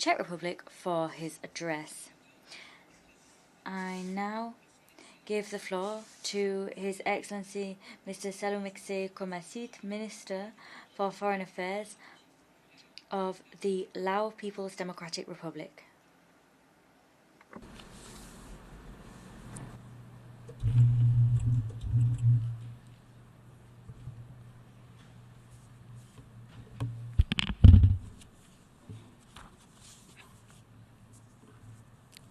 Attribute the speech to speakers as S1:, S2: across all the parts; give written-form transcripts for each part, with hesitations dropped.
S1: Czech Republic for his address. I now give the floor to His Excellency Mr. Saleumxay Kommasith, Minister for Foreign Affairs of the Lao People's Democratic Republic.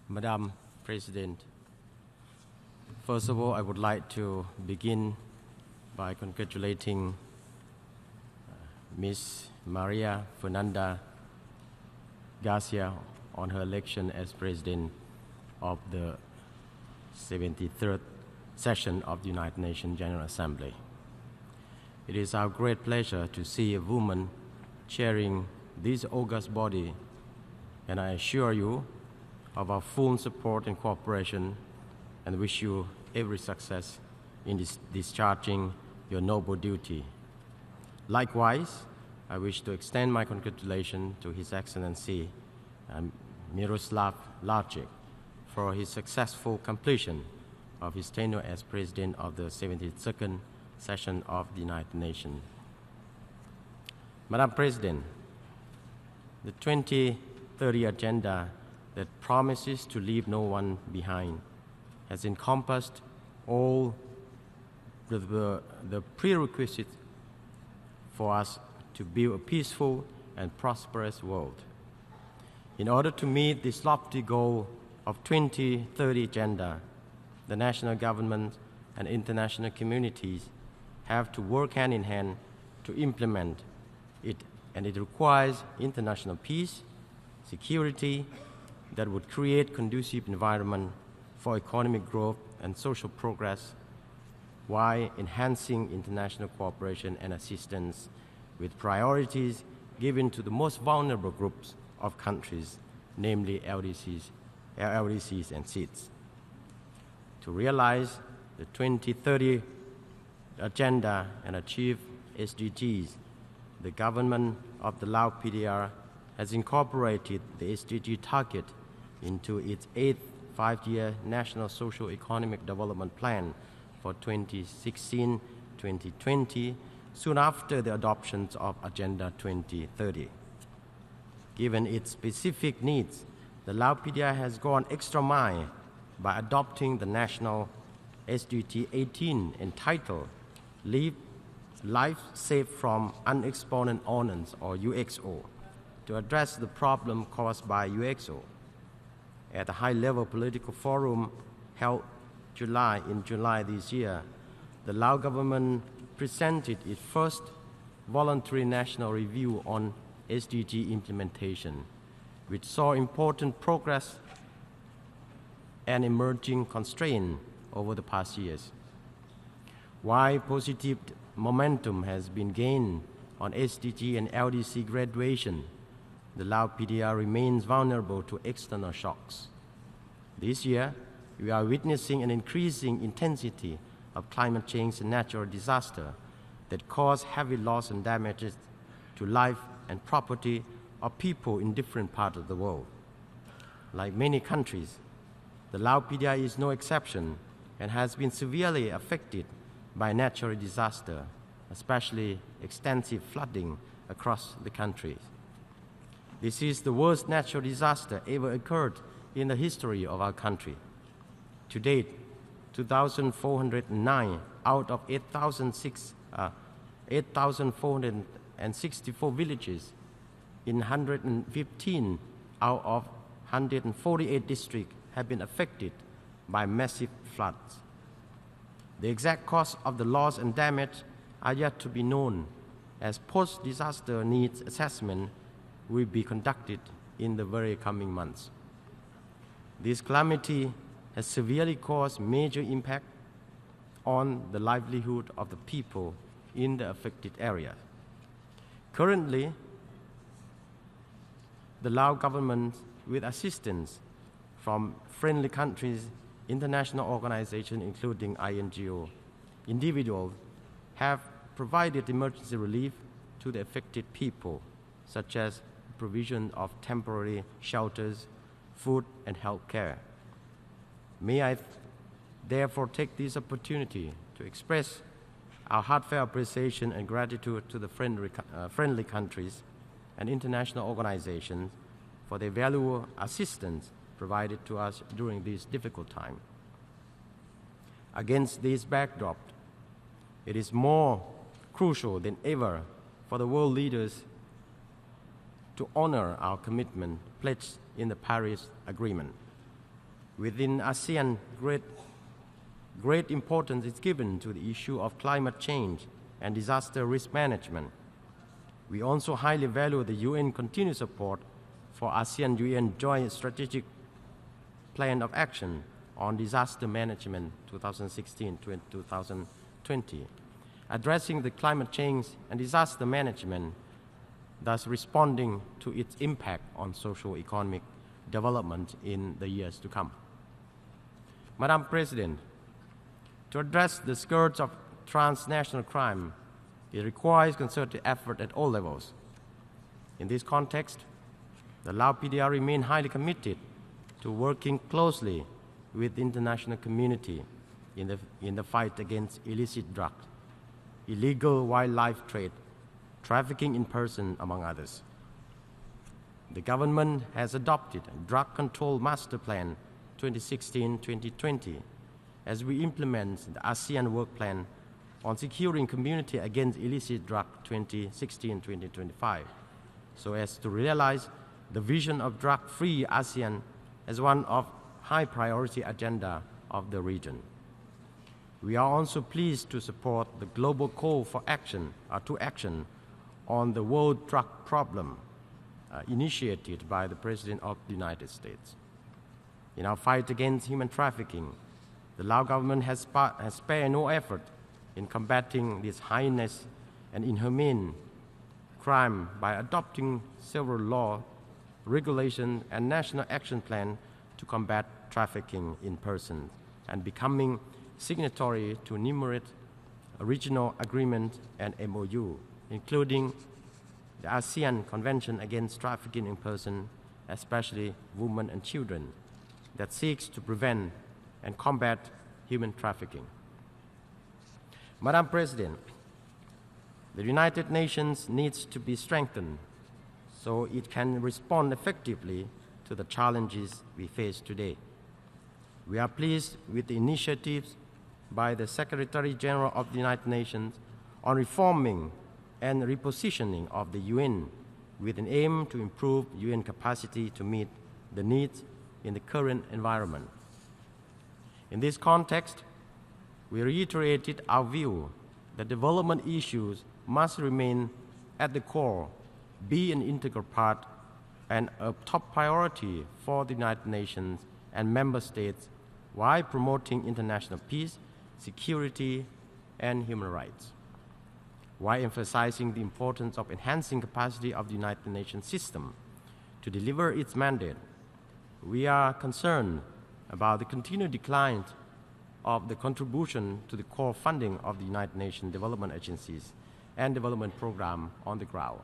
S2: Madam President, first of all, I would like to begin by congratulating Ms. Maria Fernanda Garcia on her election as President of the 73rd session of the United Nations General Assembly. It is our great pleasure to see a woman chairing this august body, and I assure you of our full support and cooperation, and wish you every success in discharging your noble duty. Likewise, I wish to extend my congratulations to His Excellency Miroslav Lajcik for his successful completion of his tenure as President of the 72nd session of the United Nations. Madam President, the 2030 Agenda that promises to leave no one behind has encompassed all the prerequisites for us to build a peaceful and prosperous world. In order to meet this lofty goal of 2030 Agenda, the national government and international communities have to work hand in hand to implement it, and it requires international peace, security, that would create conducive environment for economic growth and social progress while enhancing international cooperation and assistance with priorities given to the most vulnerable groups of countries, namely LDCs and SIDS. To realize the 2030 Agenda and achieve SDGs, the government of the Lao PDR has incorporated the SDG target into its 8th five-year National Socio-Economic Development Plan for 2016-2020, soon after the adoption of Agenda 2030. Given its specific needs, the Lao PDR has gone extra mile by adopting the national SDG 18 entitled Life Saved from Unexploded Ordnance, or UXO, to address the problem caused by UXO. At a high-level political forum held in July this year, the Lao government presented its first voluntary national review on SDG implementation, which saw important progress and emerging constraints over the past years. While positive momentum has been gained on SDG and LDC graduation, the Lao PDR remains vulnerable to external shocks. This year, we are witnessing an increasing intensity of climate change and natural disaster that cause heavy loss and damages to life and property of people in different parts of the world. Like many countries, the Lao PDR is no exception and has been severely affected by natural disaster, especially extensive flooding across the country. This is the worst natural disaster ever occurred in the history of our country. To date, 2,409 out of 8,464 villages in 115 out of 148 districts have been affected by massive floods. The exact cause of the loss and damage are yet to be known, as post-disaster needs assessment will be conducted in the very coming months. This calamity has severely caused major impact on the livelihood of the people in the affected area. Currently, the Lao government, with assistance from friendly countries, international organizations, including INGO, individuals, have provided emergency relief to the affected people, such as provision of temporary shelters, food, and health care. May I therefore take this opportunity to express our heartfelt appreciation and gratitude to the friendly countries and international organizations for their valuable assistance provided to us during this difficult time. Against this backdrop, it is more crucial than ever for the world leaders to honor our commitment pledged in the Paris Agreement. Within ASEAN, great importance is given to the issue of climate change and disaster risk management. We also highly value the UN continued support for ASEAN-UN Joint Strategic Plan of Action on Disaster Management 2016-2020, addressing the climate change and disaster management, thus responding to its impact on socio-economic development in the years to come. Madam President, to address the scourge of transnational crime, it requires concerted effort at all levels. In this context, the Lao PDR remains highly committed to working closely with the international community in the fight against illicit drugs, illegal wildlife trade, trafficking in person, among others. The government has adopted a Drug Control Master Plan 2016-2020 as we implement the ASEAN Work Plan on Securing Community Against Illicit Drug 2016-2025, so as to realize the vision of drug-free ASEAN as one of high priority agenda of the region. We are also pleased to support the global call for action on the world drug problem initiated by the President of the United States. In our fight against human trafficking, the Lao government has spared no effort in combating this heinous and inhumane crime by adopting several laws, regulations, and national action plan to combat trafficking in persons, and becoming signatory to numerous regional agreements and MOU, including the ASEAN Convention Against Trafficking in Persons, especially women and children, that seeks to prevent and combat human trafficking. Madam President, the United Nations needs to be strengthened so it can respond effectively to the challenges we face today. We are pleased with the initiatives by the Secretary General of the United Nations on reforming and repositioning of the UN with an aim to improve UN capacity to meet the needs in the current environment. In this context, we reiterated our view that development issues must remain at the core, be an integral part and a top priority for the United Nations and member states while promoting international peace, security, and human rights. While emphasizing the importance of enhancing capacity of the United Nations system to deliver its mandate, we are concerned about the continued decline of the contribution to the core funding of the United Nations development agencies and development program on the ground.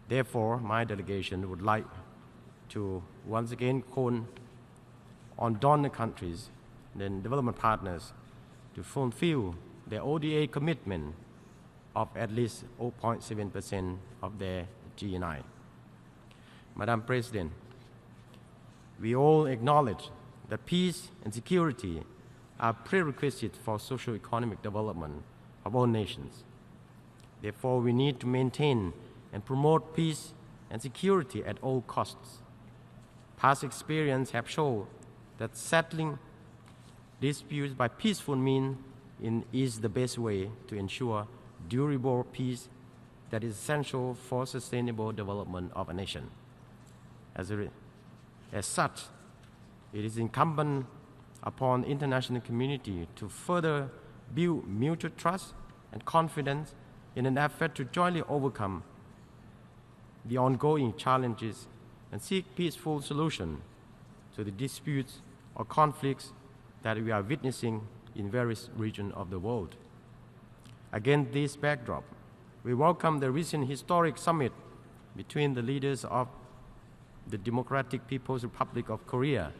S2: Therefore, my delegation would like to once again call on donor countries and development partners to fulfill their ODA commitment of at least 0.7% of their GNI. Madam President, we all acknowledge that peace and security are prerequisites for socio-economic development of all nations. Therefore, we need to maintain and promote peace and security at all costs. Past experience have shown that settling disputes by peaceful means is the best way to ensure durable peace that is essential for sustainable development of a nation. As such, it is incumbent upon the international community to further build mutual trust and confidence in an effort to jointly overcome the ongoing challenges and seek peaceful solutions to the disputes or conflicts that we are witnessing in various regions of the world. Against this backdrop, we welcome the recent historic summit between the leaders of the Democratic People's Republic of Korea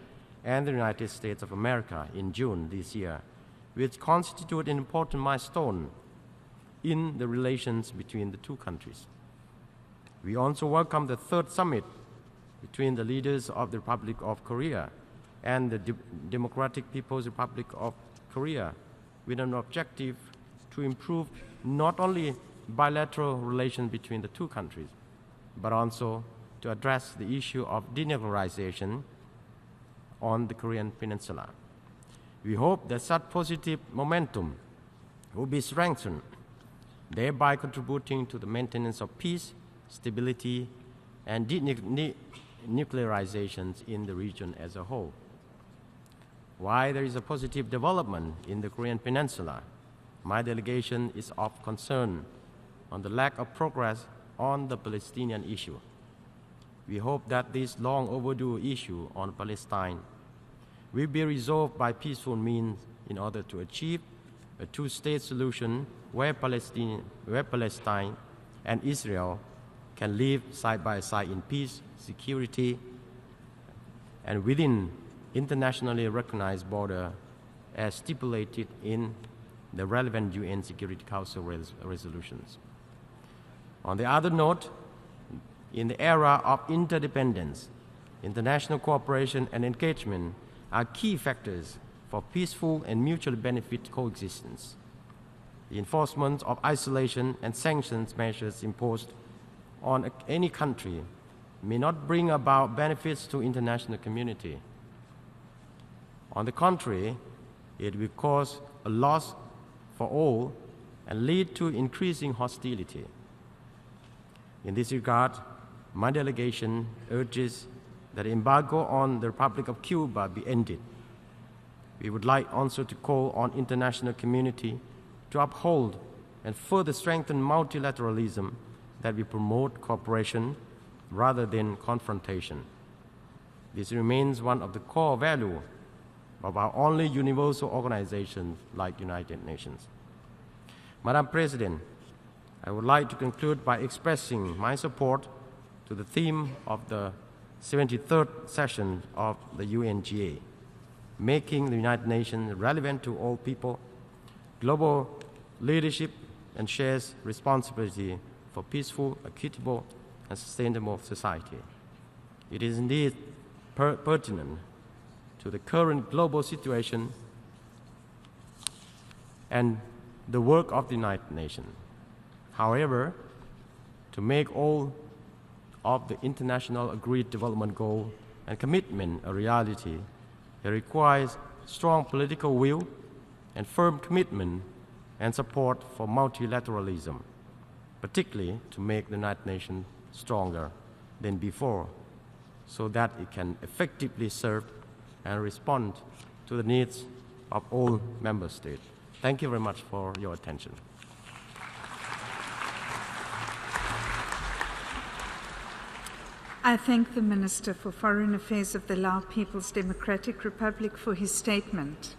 S2: and the United States of America in June this year, which constitute an important milestone in the relations between the two countries. We also welcome the third summit between the leaders of the Republic of Korea and the Democratic People's Republic of Korea, with an objective to improve not only bilateral relations between the two countries, but also to address the issue of denuclearization on the Korean Peninsula. We hope that such positive momentum will be strengthened, thereby contributing to the maintenance of peace, stability, and denuclearizations in the region as a whole. While there is a positive development in the Korean Peninsula, my delegation is of concern on the lack of progress on the Palestinian issue. We hope that this long overdue issue on Palestine will be resolved by peaceful means in order to achieve a two-state solution where Palestine and Israel can live side by side in peace, security, and within internationally recognized border as stipulated in the relevant UN Security Council resolutions. On the other note, in the era of interdependence, international cooperation and engagement are key factors for peaceful and mutually benefit coexistence. The enforcement of isolation and sanctions measures imposed on any country may not bring about benefits to international community. On the contrary, it will cause a loss for all and lead to increasing hostility. In this regard, my delegation urges that the embargo on the Republic of Cuba be ended. We would like also to call on international community to uphold and further strengthen multilateralism that will promote cooperation rather than confrontation. This remains one of the core values of our only universal organization like United Nations. Madam President, I would like to conclude by expressing my support to the theme of the 73rd session of the UNGA, making the United Nations relevant to all people, global leadership, and shares responsibility for peaceful, equitable, and sustainable society. It is indeed pertinent to the current global situation and the work of the United Nations. However, to make all of the international agreed development goal and commitment a reality, it requires strong political will and firm commitment and support for multilateralism, particularly to make the United Nations stronger than before, so that it can effectively serve and respond to the needs of all member states. Thank you very much for your attention.
S3: I thank the Minister for Foreign Affairs of the Lao People's Democratic Republic for his statement.